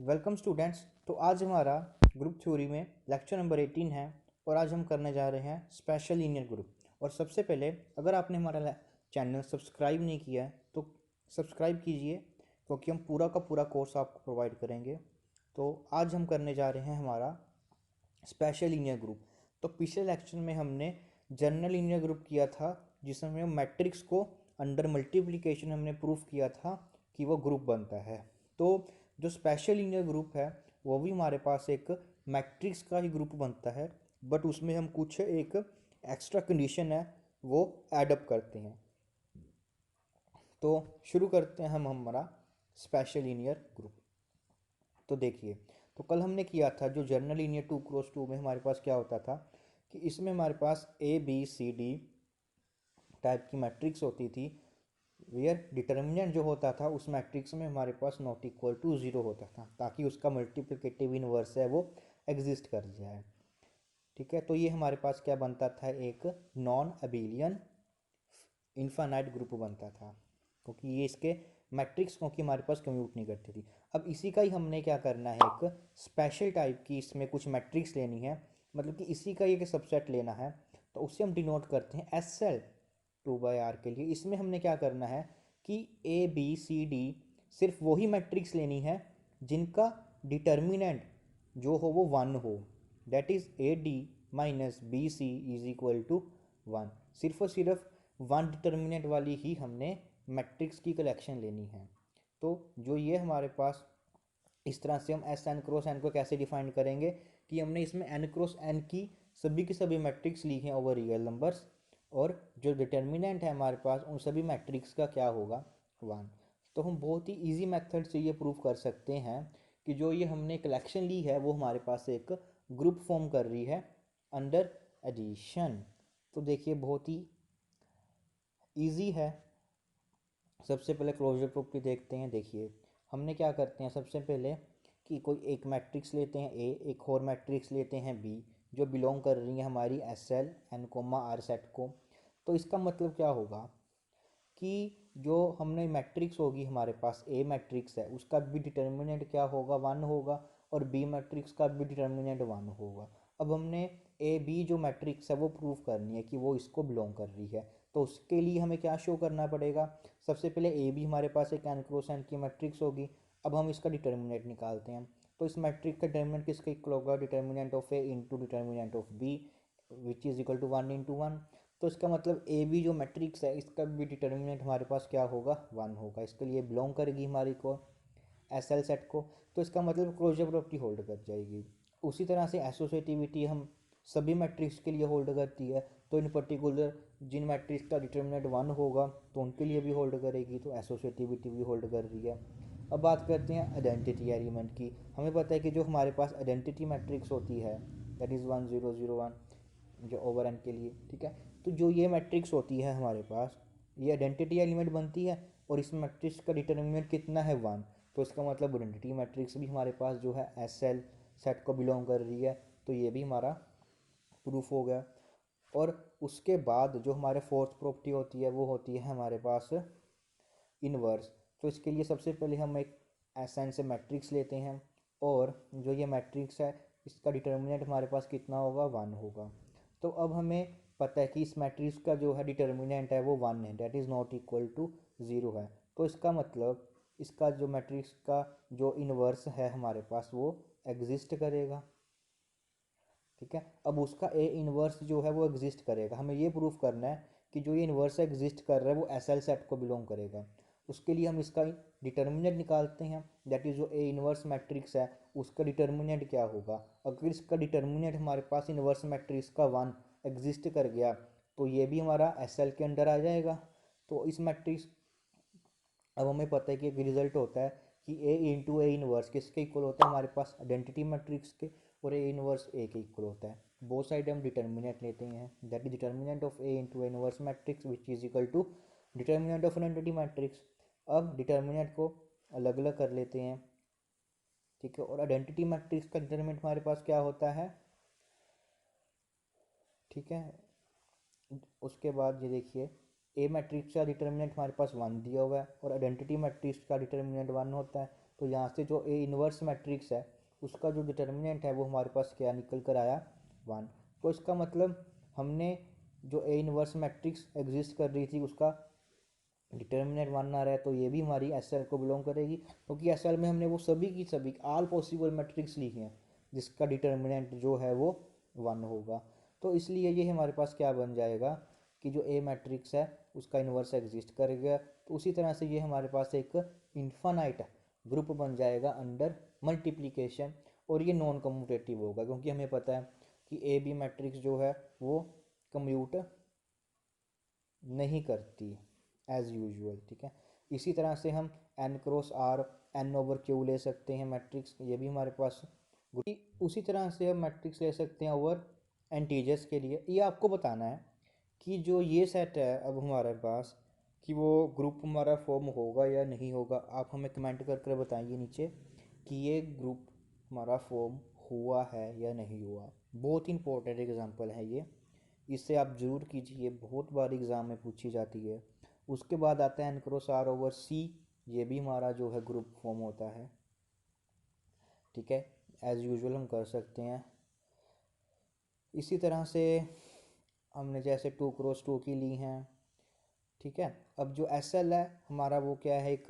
Welcome students. तो आज हमारा ग्रुप थ्योरी में लेक्चर नंबर 18 है और आज हम करने जा रहे हैं स्पेशल लीनियर ग्रुप। और सबसे पहले अगर आपने हमारा चैनल सब्सक्राइब नहीं किया है तो सब्सक्राइब कीजिए, क्योंकि हम पूरा का पूरा कोर्स आपको प्रोवाइड करेंगे। तो आज हम करने जा रहे हैं हमारा स्पेशल लीनियर ग्रुप। तो पिछले लेक्चर में हमने जनरल लीनियर ग्रुप किया था, जिसमें मैट्रिक्स को अंडर मल्टीप्लिकेशन हमने प्रूफ किया था कि वो ग्रुप बनता है। तो जो स्पेशल लीनियर ग्रुप है वो भी हमारे पास एक मैट्रिक्स का ही ग्रुप बनता है, बट उसमें हम कुछ एक एक्स्ट्रा कंडीशन है वो ऐडअप करते हैं। तो शुरू करते हैं हम हमारा स्पेशल लीनियर ग्रुप। तो देखिए, तो कल हमने किया था जो जनरल लीनियर 2x2 में हमारे पास क्या होता था कि इसमें हमारे पास A B C D type की मैट्रिक्स होती थी, वेयर डिटर्मिनेंट जो होता था उस मैट्रिक्स में हमारे पास नॉट इक्वल टू ज़ीरो होता था, ताकि उसका मल्टीप्लिकेटिव इनवर्स है वो एग्जिस्ट कर जाए। ठीक है, तो ये हमारे पास क्या बनता था, एक नॉन अबेलियन इन्फानाइट ग्रुप बनता था, क्योंकि ये इसके मैट्रिक्स क्योंकि हमारे पास कम्यूट नहीं करती थी। अब इसी का ही हमने क्या करना है, एक स्पेशल टाइप की इसमें कुछ मैट्रिक्स लेनी है, मतलब कि इसी का एक सबसेट लेना है। तो उससे हम डिनोट करते हैं एस एल 2/R के लिए। इसमें हमने क्या करना है कि ए बी सी डी सिर्फ वही मैट्रिक्स लेनी है जिनका डिटर्मिनेंट जो हो वो वन हो, that is a d minus b c is equal to one. सिर्फ और सिर्फ वन डिटर्मिनेंट वाली ही हमने मैट्रिक्स की कलेक्शन लेनी है। तो जो ये हमारे पास इस तरह से हम एस एन क्रॉस एन को कैसे डिफाइन करेंगे कि हमने इसमें एन क्रॉस एन की सभी मैट्रिक्स ली हैं ओवर रियल नंबर्स, और जो डिटर्मिनेंट है हमारे पास उन सभी मैट्रिक्स का क्या होगा, वन। तो हम बहुत ही इजी मेथड से ये प्रूव कर सकते हैं कि जो ये हमने कलेक्शन ली है वो हमारे पास एक ग्रुप फॉर्म कर रही है अंडर एडिशन। तो देखिए बहुत ही इजी है। सबसे पहले क्लोजर प्रॉपर्टी देखते हैं। देखिए हमने क्या करते हैं, सबसे पहले कि कोई एक मैट्रिक्स लेते हैं ए, एक और मैट्रिक्स लेते हैं बी, जो बिलोंग कर रही है हमारी S L N comma R set को। तो इसका मतलब क्या होगा कि जो हमने मैट्रिक्स होगी हमारे पास, ए मैट्रिक्स है उसका भी डिटर्मिनेंट क्या होगा, वन होगा, और बी मैट्रिक्स का भी डिटर्मिनेंट वन होगा। अब हमने ए बी जो मैट्रिक्स है वो प्रूव करनी है कि वो इसको बिलोंग कर रही है। तो उसके लिए हमें क्या शो करना पड़ेगा, सबसे पहले ए बी हमारे पास एक एन क्रॉस एन की मैट्रिक्स होगी। अब हम इसका डिटर्मिनेंट निकालते हैं। तो इस मैट्रिक्स का डिटर्मिनेंट किसका इक्वल होगा, determinant of A into determinant of b, which is equal to one into one. तो इसका मतलब ए बी जो मैट्रिक्स है इसका भी डिटर्मिनेंट हमारे पास क्या होगा, वन होगा। इसके लिए बिलोंग करेगी हमारी को एस एल सेट को। तो इसका मतलब क्लोजर प्रॉपर्टी होल्ड कर जाएगी। उसी तरह से एसोसिएटिविटी हम सभी मैट्रिक्स के लिए होल्ड करती है। तो इन पर्टिकुलर जिन मैट्रिक्स का डिटर्मिनेंट वन होगा तो उनके लिए भी होल्ड करेगी, तो एसोसिएटिविटी भी होल्ड कर रही है। अब बात करते हैं आइडेंटिटी एलिमेंट की। हमें पता है कि जो हमारे पास आइडेंटिटी मैट्रिक्स होती है दैट इज़ 1 0 0 1, जो ओवर एन के लिए, ठीक है। तो जो ये मैट्रिक्स होती है हमारे पास, ये आइडेंटिटी एलिमेंट बनती है, और इस मैट्रिक्स का डिटर्मिनेंट कितना है, वन। तो इसका मतलब आइडेंटिटी मैट्रिक्स भी हमारे पास जो है एस एल सेट को बिलोंग कर रही है। तो ये भी हमारा प्रूफ हो गया। और उसके बाद जो हमारे फोर्थ प्रॉपर्टी होती है वो होती है हमारे पास इनवर्स। तो इसके लिए सबसे पहले हम एक एस एन से मैट्रिक्स लेते हैं, और जो ये मैट्रिक्स है इसका डिटर्मिनेंट हमारे पास कितना होगा, वन होगा। तो अब हमें पता है कि इस मैट्रिक्स का जो है डिटर्मिनेंट है वो वन है, det is not equal to zero है। तो इसका मतलब इसका जो मैट्रिक्स का जो इनवर्स है हमारे पास वो एग्जिस्ट करेगा। ठीक है, अब उसका ए इनवर्स जो है वो एग्जिस्ट करेगा। हमें ये प्रूफ करना है कि जो ये इनवर्स एग्जिस्ट कर रहा है वो एस एल सेट को बिलोंग करेगा। उसके लिए हम इसका डिटर्मिनेंट निकालते हैं, दैट इज़ जो ए इनवर्स मैट्रिक्स है उसका डिटर्मिनेंट क्या होगा। अगर इसका डिटर्मिनेंट हमारे पास इनवर्स मैट्रिक्स का वन एग्जिस्ट कर गया तो ये भी हमारा एस एल के अंडर आ जाएगा। तो इस मैट्रिक्स, अब हमें पता है कि एक रिजल्ट होता है कि ए इंटू ए इनवर्स किसके इक्वल होता है, हमारे पास आइडेंटिटी मैट्रिक्स के, और ए इनवर्स ए के इक्वल होता है। बोथ साइड हम डिटर्मिनेंट लेते हैं, that is determinant of A into A inverse matrix which is equal to determinant of identity matrix. अब डिटर्मिनेंट को अलग अलग कर लेते हैं, ठीक है। और आइडेंटिटी मैट्रिक्स का डिटर्मिनेंट हमारे पास क्या होता है, ठीक है। उसके बाद ये देखिए, ए मैट्रिक्स का डिटर्मिनेंट हमारे पास वन दिया हुआ है और आइडेंटिटी मैट्रिक्स का डिटर्मिनेंट वन होता है। तो यहाँ से जो ए इन्वर्स मैट्रिक्स है उसका जो डिटर्मिनेंट है वो हमारे पास क्या निकल कर आया, 1। तो इसका मतलब हमने जो ए इन्वर्स मैट्रिक्स एग्जिस्ट कर रही थी उसका डिटर्मिनेंट 1 आ रहा है, तो ये भी हमारी एस एल को बिलोंग करेगी, क्योंकि एस एल में हमने वो सभी की सभी ऑल पॉसिबल मैट्रिक्स लिखी हैं जिसका डिटर्मिनेंट जो है वो 1 होगा। तो इसलिए ये हमारे पास क्या बन जाएगा कि जो ए मैट्रिक्स है उसका इन्वर्स एग्जिस्ट करेगा। तो उसी तरह से ये हमारे पास एक इन्फानाइट ग्रुप बन जाएगा अंडर मल्टीप्लिकेशन, और ये नॉन कम्यूटेटिव होगा क्योंकि हमें पता है कि ए बी मैट्रिक्स जो है वो कम्यूट नहीं करती एज यूजुअल, ठीक है। इसी तरह से हम N cross R N over Q ले सकते हैं मैट्रिक्स, ये भी हमारे पास। उसी तरह से हम मैट्रिक्स ले सकते हैं ओवर एंटीजर्स के लिए। ये आपको बताना है कि जो ये सेट है अब हमारे पास, कि वो ग्रुप हमारा फॉर्म होगा या नहीं होगा। आप हमें कमेंट करके बताएंगे नीचे कि ये ग्रुप हमारा फॉर्म हुआ है या नहीं हुआ। बहुत इंपॉर्टेंट एग्जांपल है ये, इससे आप ज़रूर कीजिए, बहुत बार एग्ज़ाम में पूछी जाती है। उसके बाद आता है एन क्रॉस आर ओवर सी, ये भी हमारा जो है ग्रुप फॉर्म होता है, ठीक है। एज़ यूजुअल हम कर सकते हैं। इसी तरह से हमने जैसे 2 क्रॉस 2 की ली हैं, ठीक है। अब जो एस एल है हमारा वो क्या है, एक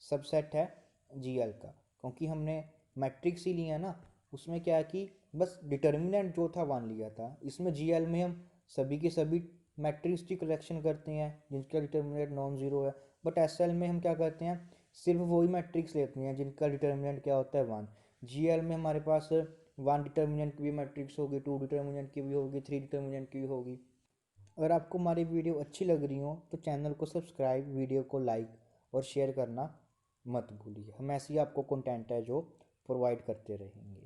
सबसेट है जी एल का, क्योंकि हमने मैट्रिक्स ही लिया ना, उसमें क्या है कि बस डिटर्मिनेंट जो था 1 लिया था। इसमें जी एल में हम सभी के सभी मैट्रिक्स की कलेक्शन करते हैं जिनका डिटर्मिनेंट नॉन ज़ीरो है, बट एस एल में हम क्या करते हैं, सिर्फ वही मैट्रिक्स लेते हैं जिनका डिटर्मिनेंट क्या होता है 1। जी एल में हमारे पास 1 डिटर्मिनेंट की भी मैट्रिक्स होगी, 2 डिटर्मिनेंट की भी होगी, 3 डिटर्मिनेंट की भी होगी। अगर आपको हमारी वीडियो अच्छी लग रही हो तो चैनल को सब्सक्राइब, वीडियो को लाइक और शेयर करना मत भूलिए। हम ऐसे ही आपको कंटेंट है जो प्रोवाइड करते रहेंगे।